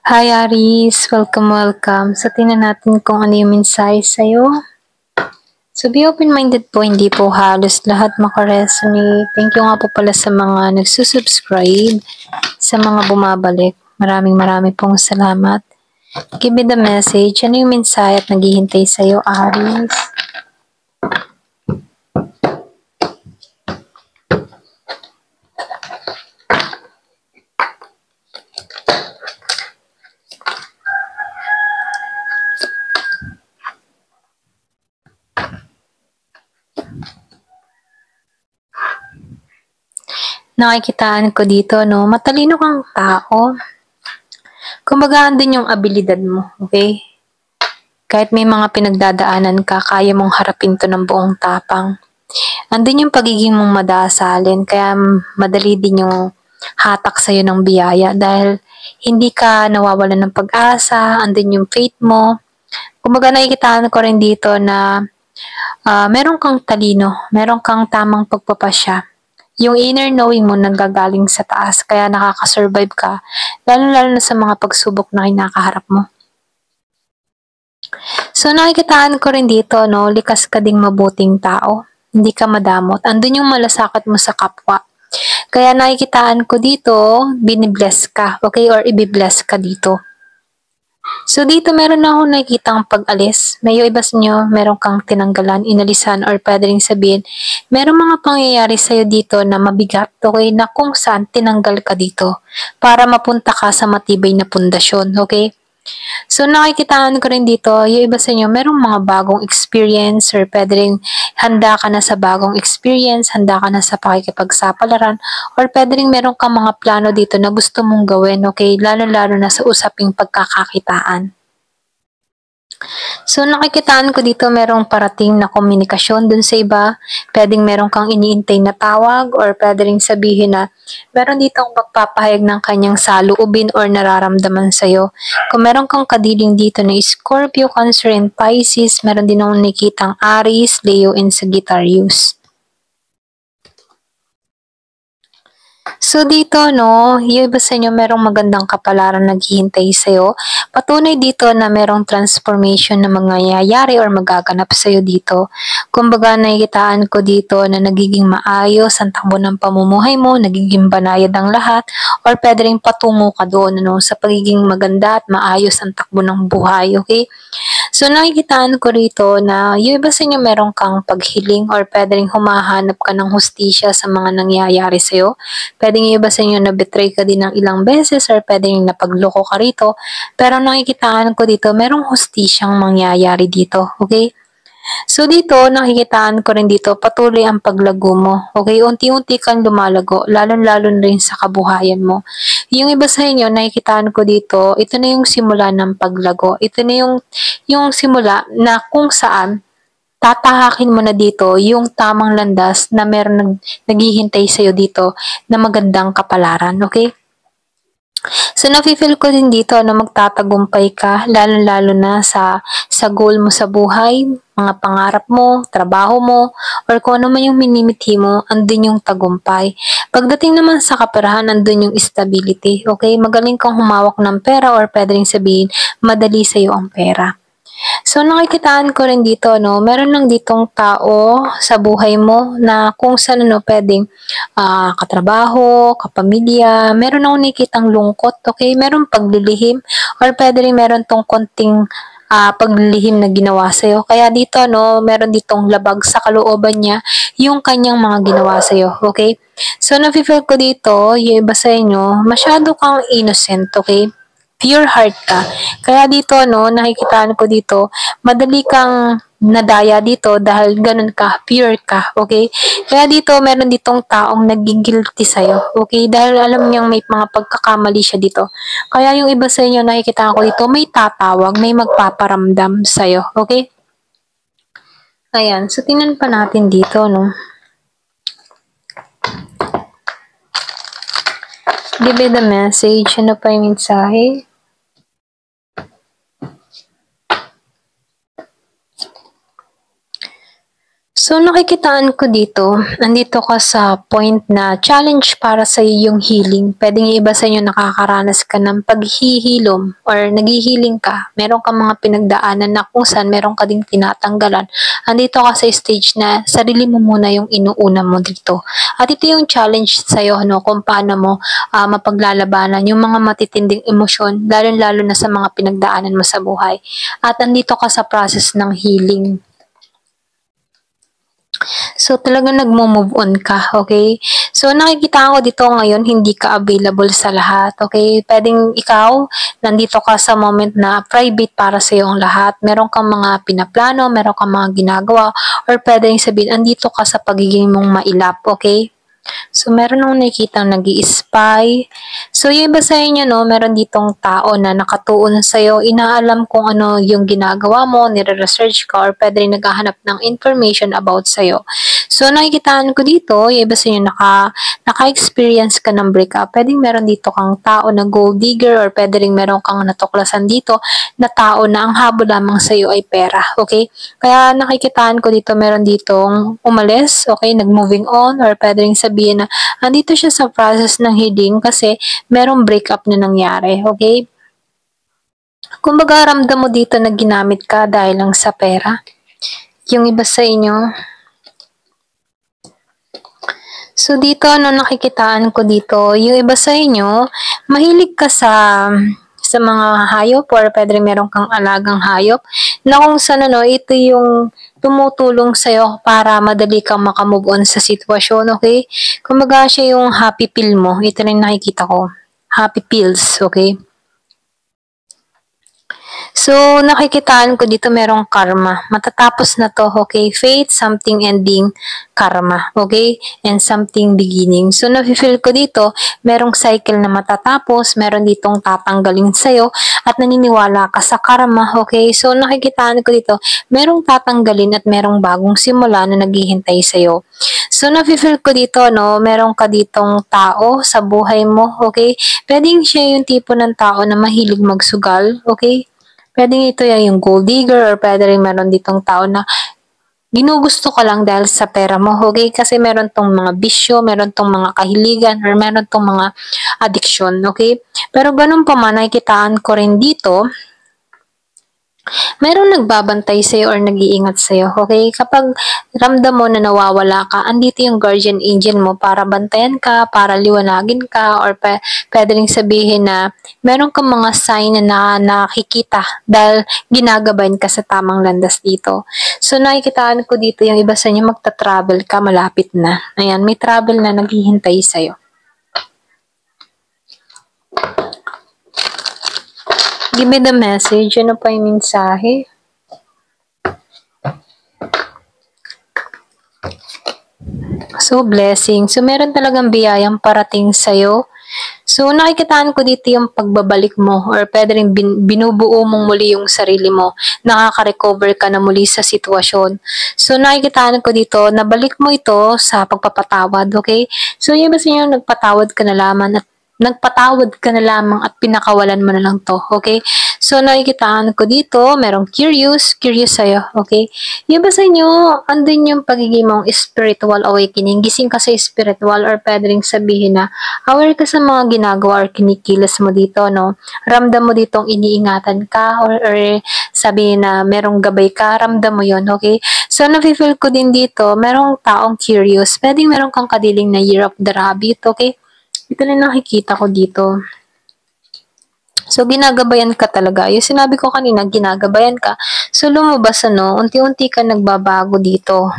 Hi Aris, welcome. So tingnan natin kung ano yung mensahe sa'yo. So be open-minded po, hindi po halos lahat makaresonate. Thank you nga po pala sa mga nagsusubscribe, sa mga bumabalik. Maraming pong salamat. Give me the message. Ano yung mensahe at naghihintay sa'yo, Aris? Nakikitaan ko dito, no? Matalino kang tao. Kumbaga, andun yung abilidad mo, okay? Kahit may mga pinagdadaanan ka, kaya mong harapin to ng buong tapang. Andun yung pagiging mong madasalin, kaya madali din yung hatak sa'yo ng biyaya dahil hindi ka nawawalan ng pag-asa, andun yung faith mo. Kumbaga nakikitaan ko rin dito na meron kang talino, meron kang tamang pagpapasya. Yung inner knowing mo nanggagaling sa taas, kaya nakakasurvive ka, lalo na sa mga pagsubok na kinakaharap mo. So nakikitaan ko rin dito, no, likas ka ding mabuting tao. Hindi ka madamot. Andun yung malasakit mo sa kapwa. Kaya nakikitaan ko dito, binibless ka, okay? Or ibibless ka dito. So dito meron na akong nakikitang pag-alis. May iba sa inyo, meron kang tinanggalan, inalisan, or pwede rin sabihin, meron mga pangyayari sa'yo dito na mabigat, okay? Na kung saan tinanggal ka dito para mapunta ka sa matibay na pundasyon, okay? So nakikitaan ko rin dito, yung iba sa inyo, merong mga bagong experience or pwede rin handa ka na sa bagong experience, handa ka na sa pakikipagsapalaran, or pwede rin meron kang mga plano dito na gusto mong gawin, okay? Lalo na sa usaping pagkakakitaan. So nakikitaan ko dito merong parating na komunikasyon dun sa iba. Pwedeng meron kang iniintay na tawag or pwede rin sabihin na meron ditong magpapahayag ng kanyang saloobin or nararamdaman sa'yo. Kung meron kang kadiling dito na Scorpio, Cancer, and Pisces, meron din akong nakikitang Aries, Leo, and Sagittarius. So dito, no, yung iba sa inyo merong magandang kapalaran naghihintay sa'yo. Patunay dito na merong transformation na mangyayari or magaganap sa'yo dito. Kumbaga, nakikitaan ko dito na nagiging maayos ang takbo ng pamumuhay mo, nagiging banayad ang lahat, or pwede rin patungo ka doon, no, sa pagiging maganda at maayos ang takbo ng buhay, okay? So nakikitaan ko rito na yung iba sa inyo meron kang paghiling or pwede rin humahanap ka ng hustisya sa mga nangyayari sa'yo. Pwede yung iba sa inyo na betray ka din ng ilang beses or pwede yung napagloko ka rito. Pero nakikitaan ko dito, merong hustisyang mangyayari dito. Okay? So dito, nakikitaan ko rin dito, patuloy ang paglago mo. Okay? Unti-unti kang lumalago, lalo rin sa kabuhayan mo. Yung iba sa inyo, nakikitaan ko dito, ito na yung simula ng paglago. Ito na yung simula na kung saan tatahakin mo na dito yung tamang landas na meron naghihintay sa'yo dito na magandang kapalaran. Okay? So, nafe-feel ko din dito na magtatagumpay ka, lalo na sa goal mo sa buhay, mga pangarap mo, trabaho mo, or kung ano man yung minimithi mo, andun yung tagumpay. Pagdating naman sa kaperahan, andun yung stability, okay? Magaling kang humawak ng pera or pwede rin sabihin, madali sa'yo ang pera. So nakikitaan ko rin dito, no, meron lang ditong tao sa buhay mo na kung saan ano pwedeng katrabaho, kapamilya, meron akong nakikitang lungkot, okay? Meron paglilihim or pwede rin meron tong konting paglilihim na ginawa sa'yo. Kaya dito, no, meron ditong labag sa kalooban niya yung kanyang mga ginawa sa'yo, okay? So, nafe-feel ko dito, yung iba sa inyo, masyado kang innocent, okay? Pure heart ka. Kaya dito, no, nakikitaan ko dito, madali kang nadaya dito dahil ganun ka, pure ka, okay? Kaya dito, meron ditong taong nagigilty sa'yo, okay? Dahil alam niyang may mga pagkakamali siya dito. Kaya yung iba sa inyo, nakikitaan ko dito, may tatawag, may magpaparamdam sa'yo, okay? Ayan, so tingnan pa natin dito, no? Give me the message. Ano pa yung mensahe? So, nakikitaan ko dito, nandito ka sa point na challenge para sa yung healing. Pwedeng yung iba sa inyo nakakaranas ka ng paghihilom or naghihiling ka. Meron ka mga pinagdaanan na kung saan meron ka ding tinatanggalan. Andito ka sa stage na sarili mo muna yung inuuna mo dito. At ito yung challenge sa'yo, no, kung paano mo mapaglalabanan yung mga matitinding emosyon, lalo-lalo na sa mga pinagdaanan mo sa buhay. At andito ka sa process ng healing. So, talagang nagmo-move on ka, okay? So, nakikita ko dito ngayon, hindi ka available sa lahat, okay? Pwedeng ikaw, nandito ka sa moment na private para sa ang lahat. Meron kang mga pinaplano, meron kang mga ginagawa, or pwedeng sabihin, andito ka sa pagiging mong mailap, okay? So, meron akong nakikita nag-i-spy. So, yung iba sa inyo, no, meron ditong tao na nakatuon sa'yo, inaalam kung ano yung ginagawa mo, nire-research ka, or pwede rin naghahanap ng information about sa'yo. So, nakikitaan ko dito, yung iba sa inyo, naka-experience ka ng breakup. Pwedeng meron dito kang tao na gold digger, or pwede rin meron kang natuklasan dito na tao na ang habol lamang sa'yo ay pera, okay? Kaya nakikitaan ko dito, meron ditong umalis, okay, nag-moving on, or pwede rin sabihin na andito siya sa process ng healing kasi merong breakup na nangyari, okay? Kumbaga, ramdam mo dito na ginamit ka dahil lang sa pera. Yung iba sa inyo. So, dito, nakikitaan ko dito, yung iba sa inyo, mahilig ka sa mga hayop or pwede rin meron kang alagang hayop na kung saan ito yung tumutulong sa'yo para madali kang makamove on sa sitwasyon, okay? Kumbaga siya yung happy pill mo. Ito rin nakikita ko. Happy pills, okay? So, nakikitaan ko dito merong karma. Matatapos na to, okay? Fate, something ending, karma, okay? And something beginning. So, nafe-feel ko dito, merong cycle na matatapos, meron ditong tatanggalin sa'yo, at naniniwala ka sa karma, okay? So, nakikitaan ko dito, merong tatanggalin at merong bagong simula na naghihintay sa'yo. So, nafe-feel ko dito, no, meron ka ditong tao sa buhay mo, okay? Pwedeng siya yung tipo ng tao na mahilig magsugal, okay? Pwedeng ito yung gold digger or pwede rin meron ditong tao na ginugusto ka lang dahil sa pera mo, okay? Kasi meron tong mga bisyo, meron tong mga kahiligan, or meron tong mga addiction, okay? Pero ganun pa man, nakikitaan ko rin dito, merong nagbabantay sa'yo or nag-iingat sa'yo, okay? Kapag ramdam mo na nawawala ka, andito yung guardian angel mo para bantayan ka, para liwanagin ka, or pwede rin sabihin na meron kang mga sign na nakikita dahil ginagabayan ka sa tamang landas dito. So, nakikitaan ko dito yung iba sa inyo magta-travel ka, malapit na. Ayan, may travel na naghihintay sa'yo. Give me the message. Ano pa yung mensahe? So, blessing. So, meron talagang biyayang parating sa'yo. So, nakikitaan ko dito yung pagbabalik mo or pwede rin binubuo mong muli yung sarili mo. Nakaka-recover ka na muli sa sitwasyon. So, nakikitaan ko dito, nabalik mo ito sa pagpapatawad, okay? So, yung iba sa inyo, nagpatawad ka na lamang at pinakawalan mo na lang to, okay? So, nakikitaan ko dito, merong curious sa'yo, okay? Yung ba sa inyo, andun yung pagiging mong spiritual awakening, gising ka sa spiritual or pwede rin sabihin na aware ka sa mga ginagawa or kinikilos mo dito, no? Ramdam mo ditong iniingatan ka or sabihin na merong gabay ka, ramdam mo yon, okay? So, nafe-feel ko din dito, merong taong curious, pwedeng meron kang kadiling na year of the rabbit, okay? Ito na nakikita ko dito. So, ginagabayan ka talaga. Yung sinabi ko kanina, ginagabayan ka. So, lumabas, unti-unti ka nagbabago dito.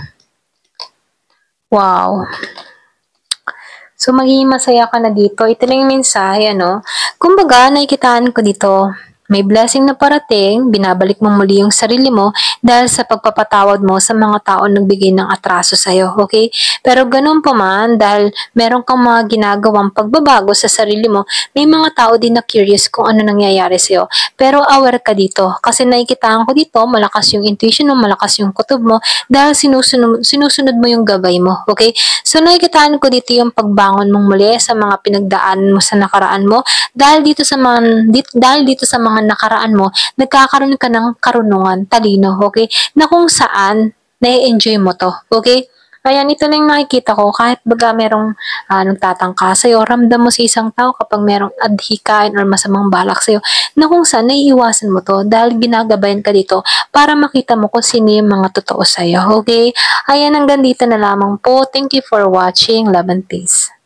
Wow. So, magiging masaya ka na dito. Ito lang yung mensahe, Kumbaga, nakikitaan ko dito, may blessing na parating, binabalik mo muli yung sarili mo dahil sa pagpapatawad mo sa mga taong nagbigay ng atraso sa'yo, okay? Pero ganun pa man, dahil meron kang mga ginagawang pagbabago sa sarili mo, may mga tao din na curious kung ano nangyayari sa'yo. Pero aware ka dito, kasi nakikitaan ko dito, malakas yung intuition mo, malakas yung kutob mo, dahil sinusunod mo yung gabay mo, okay? So, nakikitaan ko dito yung pagbangon mong muli sa mga pinagdaan mo sa nakaraan mo, dahil dito sa mga nakaraan mo, nagkakaroon ka ng karunungan, talino, okay? Na kung saan, nai-enjoy mo 'to, okay? Ayan, ito lang yung nakikita ko kahit baga merong, nagtatangka sa'yo, ramdam mo sa isang tao kapag merong adhikain or masamang balak sa'yo na kung saan naiiwasan mo 'to dahil ginagabayan ka dito para makita mo kung sino yung mga totoo sa'yo, okay? Ayan, hanggang dito na lamang po. Thank you for watching. Love and peace.